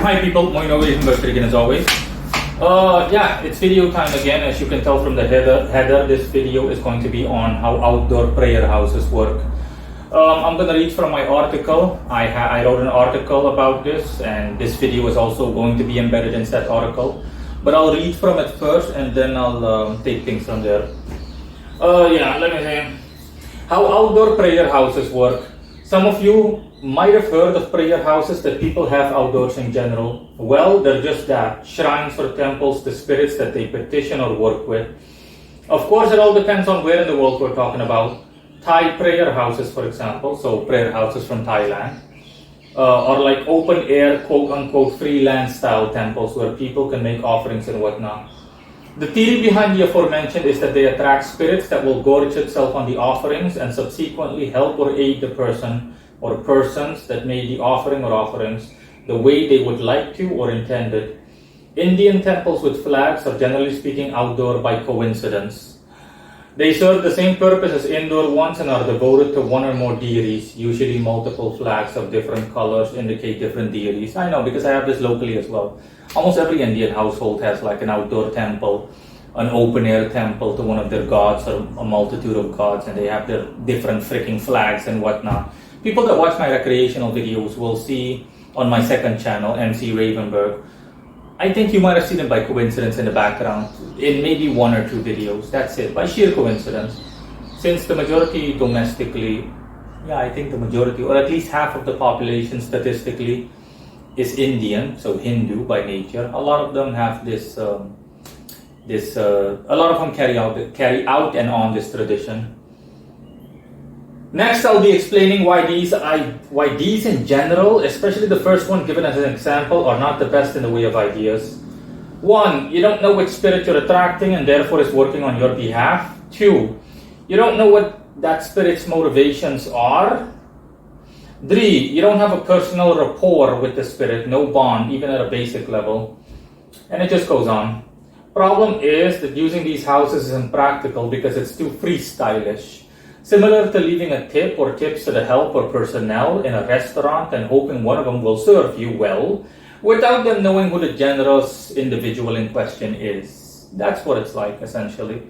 Hi people, Moino Wegenberg again as always. Yeah, it's video time again. As you can tell from the header, this video is going to be on how outdoor prayer houses work. I'm going to read from my article. I wrote an article about this, and this video is also going to be embedded in that article. But I'll read from it first, and then I'll take things from there. Yeah, let me say how outdoor prayer houses work. Some of you might have heard of prayer houses that people have outdoors in general. Well, they're just that, shrines or temples to spirits that they petition or work with. Of course, it all depends on where in the world we're talking about. Thai prayer houses, for example, so prayer houses from Thailand, or like open air, quote unquote, freelance style temples where people can make offerings and whatnot. The theory behind the aforementioned is that they attract spirits that will gorge itself on the offerings and subsequently help or aid the person or persons that made the offering or offerings the way they would like to or intended. Indian temples with flags are generally speaking outdoor by coincidence. They serve the same purpose as indoor ones and are devoted to one or more deities. Usually multiple flags of different colors indicate different deities. I know because I have this locally as well. Almost every Indian household has like an outdoor temple, an open air temple to one of their gods or a multitude of gods, and they have their different freaking flags and whatnot. People that watch my recreational videos will see on my second channel, MC Ravenberg. I think you might have seen it by coincidence in the background, in maybe one or two videos. That's it, by sheer coincidence. Since the majority domestically, yeah, I think the majority, or at least half of the population statistically, is Indian, so Hindu by nature. A lot of them have this, a lot of them carry out and on this tradition. Next, I'll be explaining why these in general, especially the first one given as an example, are not the best in the way of ideas. 1. You don't know which spirit you're attracting and therefore is working on your behalf. 2. You don't know what that spirit's motivations are. 3. You don't have a personal rapport with the spirit, no bond, even at a basic level. And it just goes on. Problem is that using these houses is impractical because it's too freestylish. Similar to leaving a tip or tips to the help or personnel in a restaurant and hoping one of them will serve you well without them knowing who the generous individual in question is. That's what it's like, essentially.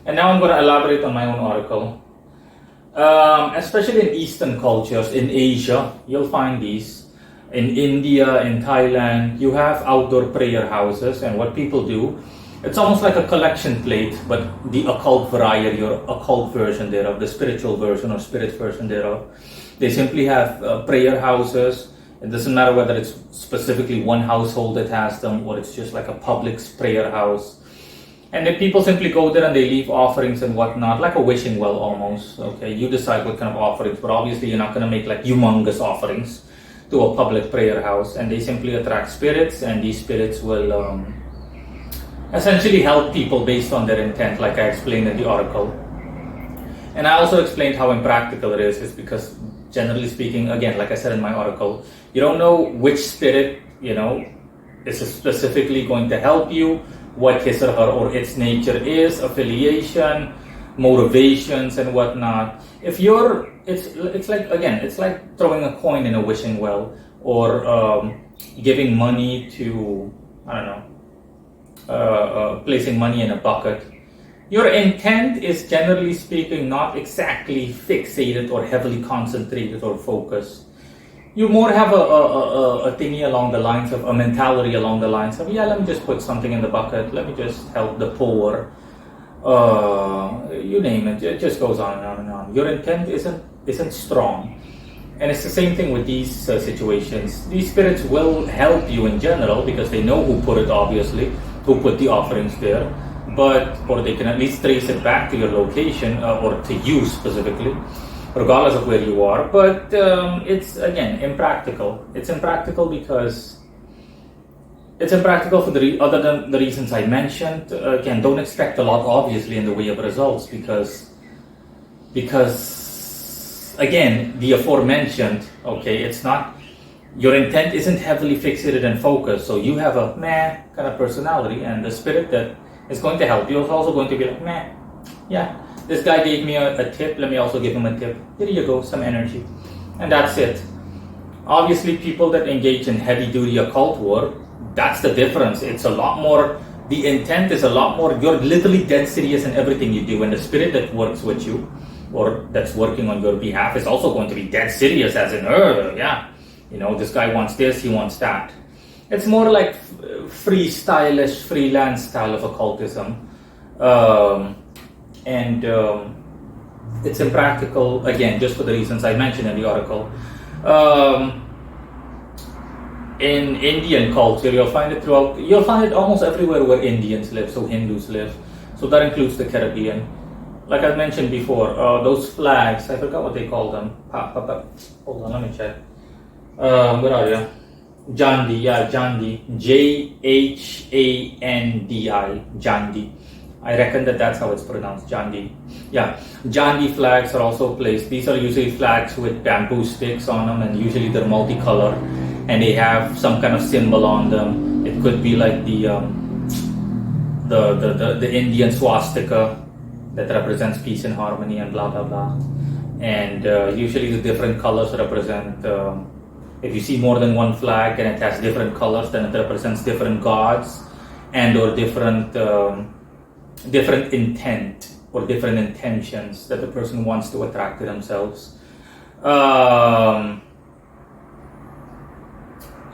And now I'm going to elaborate on my own article. Especially in Eastern cultures, in Asia, you'll find these. In India, in Thailand, you have outdoor prayer houses, and what people do, it's almost like a collection plate, but the occult variety or occult version thereof, the spiritual version or spirit version thereof. They simply have prayer houses. It doesn't matter whether it's specifically one household that has them or it's just like a public prayer house. And then people simply go there and they leave offerings and whatnot, like a wishing well almost. Okay, you decide what kind of offerings, but obviously you're not going to make like humongous offerings to a public prayer house. And they simply attract spirits, and these spirits will essentially help people based on their intent, like I explained in the article. And I also explained how impractical it is because generally speaking, again, like I said in my article, you don't know which spirit, is specifically going to help you, what his or her or its nature is, affiliation, motivations and whatnot. If you're, it's like throwing a coin in a wishing well or giving money to, placing money in a bucket. Your intent is generally speaking not exactly fixated or heavily concentrated or focused. You more have a thingy along the lines of, a mentality along the lines of, yeah, let me just put something in the bucket, let me just help the poor, you name it, it just goes on and on and on. Your intent isn't strong. And it's the same thing with these situations. These spirits will help you in general because they know who put it, obviously, who put the offerings there, or they can at least trace it back to your location or to you specifically, regardless of where you are. But it's, again, impractical. It's impractical because for other than the reasons I mentioned. Again, don't expect a lot, obviously, in the way of results because again, the aforementioned, okay, it's not, your intent isn't heavily fixated and focused, so you have a meh kind of personality, and the spirit that is going to help you is also going to be like, meh, yeah, this guy gave me a tip, let me also give him a tip, here you go, some energy, and that's it. Obviously, people that engage in heavy duty occult work, that's the difference. It's a lot more, the intent is a lot more, you're literally dead serious in everything you do, and the spirit that works with you or that's working on your behalf is also going to be dead serious, as in, yeah, you know, this guy wants this, he wants that. It's more like freestylish, freelance style of occultism. And it's impractical, again, just for the reasons I mentioned in the article. In Indian culture, you'll find it almost everywhere where Indians live, so Hindus live. So that includes the Caribbean. Like I mentioned before, those flags, I forgot what they call them. Hold on, let me check. Where are you? Jandi, yeah, Jandi. Jhandi, Jandi. I reckon that's how it's pronounced, Jandi. Yeah, Jandi flags are also placed. These are usually flags with bamboo sticks on them, and usually they're multicolored, and they have some kind of symbol on them. It could be like the Indian swastika that represents peace and harmony and blah blah blah. And usually the different colors represent. If you see more than one flag and it has different colors, then it represents different gods and or different intent or different intentions that the person wants to attract to themselves. And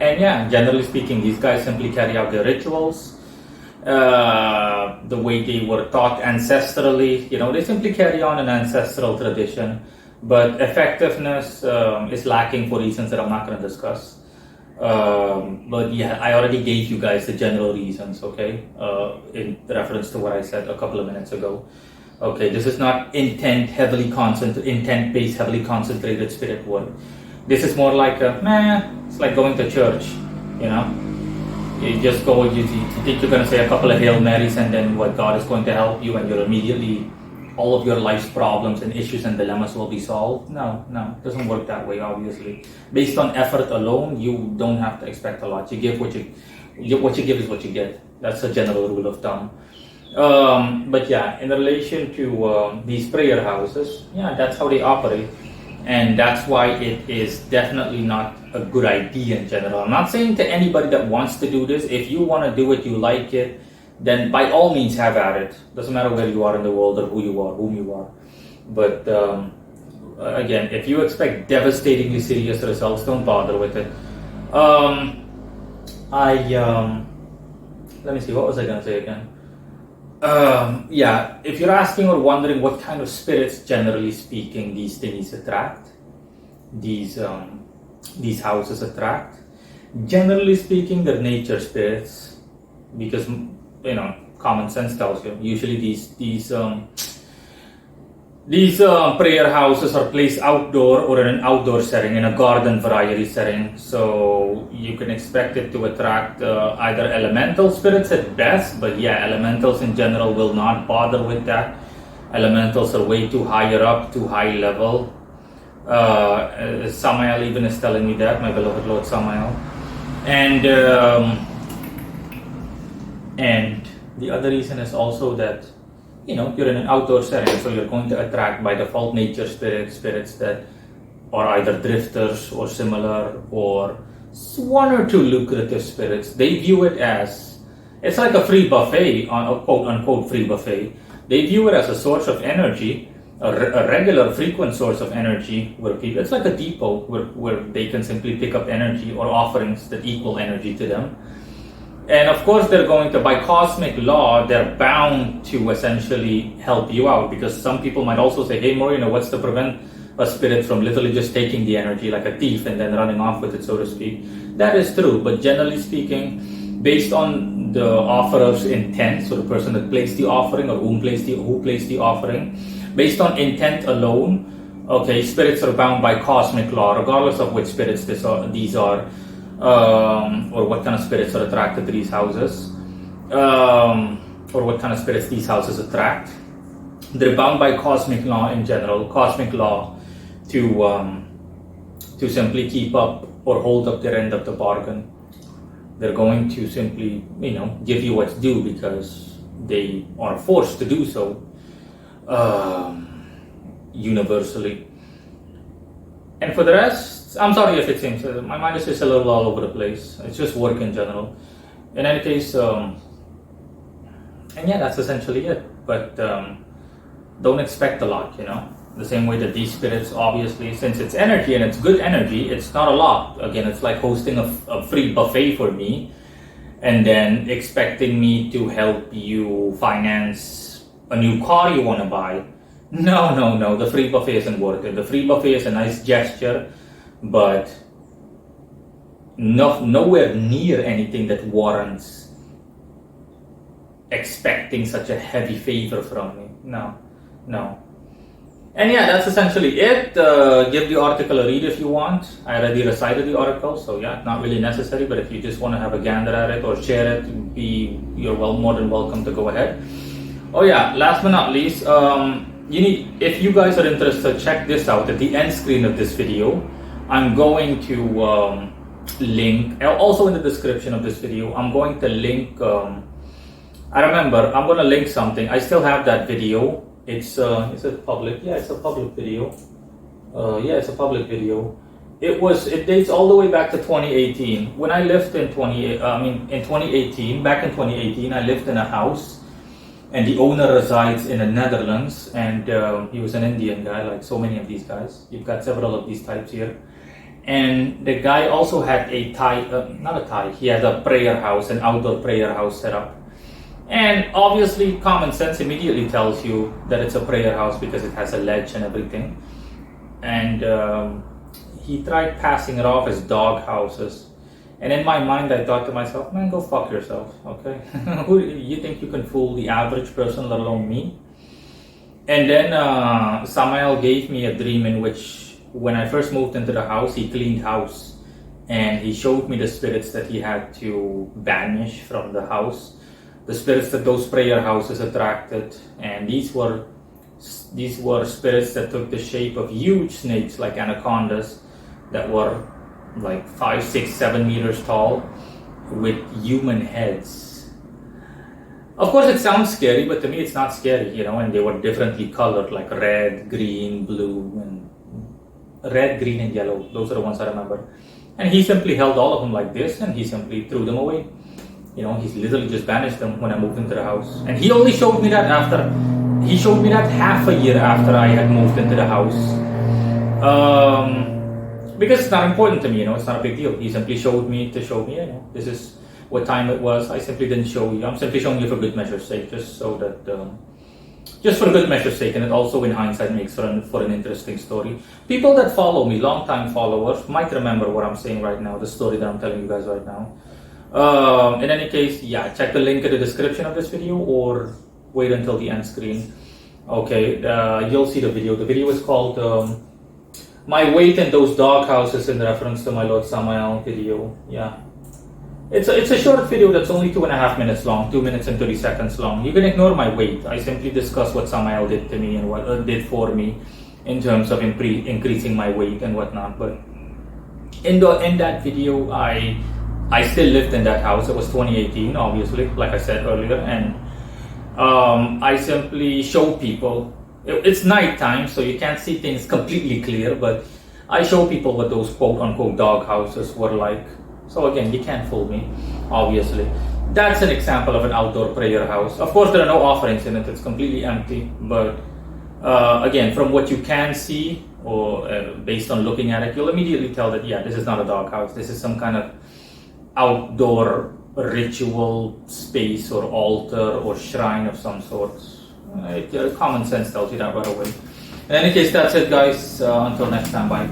yeah, generally speaking, these guys simply carry out their rituals the way they were taught ancestrally. You know, they simply carry on an ancestral tradition, but effectiveness is lacking for reasons that I'm not going to discuss. But yeah, I already gave you guys the general reasons, okay, in reference to what I said a couple of minutes ago. Okay, this is not intent-based, heavily concentrated spirit work. This is more like it's like going to church, you know. You just go, you think you're going to say a couple of Hail Marys and then what, God is going to help you and you're immediately, all of your life's problems and issues and dilemmas will be solved. No, it doesn't work that way, obviously. Based on effort alone, you don't have to expect a lot. You give what you give is what you get. That's a general rule of thumb. But yeah, in relation to these prayer houses, yeah, that's how they operate. And that's why it is definitely not a good idea in general. I'm not saying to anybody that wants to do this, if you want to do it, you like it, then by all means have at it. Doesn't matter where you are in the world or whom you are. But again, if you expect devastatingly serious results, don't bother with it. Let me see, what was I going to say again? Yeah, if you're asking or wondering what kind of spirits, generally speaking, these things attract, these houses attract, generally speaking, they're nature spirits, because, you know, common sense tells you, usually these prayer houses are placed outdoor or in an outdoor setting, in a garden variety setting. So you can expect it to attract either elemental spirits at best, but yeah, elementals in general will not bother with that. Elementals are way too higher up, too high level. Samael even is telling me that, my beloved Lord Samael. And the other reason is also that, you know, you're in an outdoor setting, so you're going to attract by default nature spirits that are either drifters or similar, or one or two lucrative spirits. They view it as, it's like a free buffet, on a quote unquote free buffet. They view it as a source of energy, a regular frequent source of energy, where people, it's like a depot where they can simply pick up energy or offerings that equal energy to them. And of course, they're going to, by cosmic law, they're bound to essentially help you out, because some people might also say, hey, Moreno, what's to prevent a spirit from literally just taking the energy like a thief and then running off with it, so to speak? That is true, but generally speaking, based on the offerer's intent, so the person that placed the offering or who placed the offering, based on intent alone, okay, spirits are bound by cosmic law, regardless of which spirits these are. Or what kind of spirits are attracted to these houses, or what kind of spirits these houses attract. They're bound by cosmic law in general, cosmic law to simply keep up or hold up their end of the bargain. They're going to simply, you know, give you what's due because they are forced to do so universally. And for the rest, I'm sorry if it seems my mind is just a little all over the place. It's just work in general. In any case, and yeah, that's essentially it. But don't expect a lot, you know. The same way that these spirits, obviously, since it's energy and it's good energy, it's not a lot. Again, it's like hosting a free buffet for me and then expecting me to help you finance a new car you want to buy. No. The free buffet isn't worth it. The free buffet is a nice gesture, but nowhere near anything that warrants expecting such a heavy favor from me. No. And yeah, that's essentially it. Give the article a read if you want. I already recited the article, so yeah, not really necessary. But if you just want to have a gander at it or share it, you're more than welcome to go ahead. Oh yeah, last but not least, if you guys are interested, check this out. At the end screen of this video, I'm going to link, also in the description of this video, I'm going to link. I remember I'm going to link something. I still have that video. It's public. Yeah, it's a public video. It's a public video. It dates all the way back to 2018. When I lived in 2018, back in 2018, I lived in a house, and the owner resides in the Netherlands, and he was an Indian guy, like so many of these guys. You've got several of these types here. And the guy also had he had a prayer house, an outdoor prayer house set up. And obviously, common sense immediately tells you that it's a prayer house because it has a ledge and everything. And he tried passing it off as dog houses. And in my mind, I thought to myself, man, go fuck yourself, okay? Who you think you can fool the average person, let alone me? And then Samael gave me a dream in which, when I first moved into the house, he cleaned house. And he showed me the spirits that he had to banish from the house. The spirits that those prayer houses attracted, and these were spirits that took the shape of huge snakes like anacondas that were like 5, 6, 7 meters tall with human heads. Of course, it sounds scary, but to me it's not scary, you know, and they were differently colored, like red, green, blue, and red, green, and yellow. Those are the ones I remember. And he simply held all of them like this, and he simply threw them away. You know, he's literally just banished them when I moved into the house. And he only showed me that half a year after I had moved into the house. Because it's not important to me, you know, it's not a big deal. He simply showed me, you know, this is what time it was. I simply didn't show you. I'm simply showing you for good measure's sake, just so that, just for good measure's sake, and it also in hindsight makes for an interesting story. People that follow me, long-time followers, might remember what I'm saying right now, the story that I'm telling you guys right now. In any case, yeah, check the link in the description of this video or wait until the end screen. Okay, you'll see the video. The video is called My Weight in Those Dog Houses, in reference to my Lord Samael video. Yeah. It's a short video that's only 2.5 minutes long, 2 minutes and 30 seconds long. You can ignore my weight. I simply discuss what Samael did to me and what did for me in terms of increasing my weight and whatnot. But in that video, I still lived in that house. It was 2018, obviously, like I said earlier, and I simply show people. It's nighttime, so you can't see things completely clear, but I show people what those quote-unquote dog houses were like. So again, you can't fool me, obviously. That's an example of an outdoor prayer house. Of course, there are no offerings in it. It's completely empty, but again, from what you can see, or based on looking at it, you'll immediately tell that, yeah, this is not a dog house. This is some kind of outdoor ritual space or altar or shrine of some sort. Common sense tells you that right away. In any case, that's it, guys. Until next time, bye.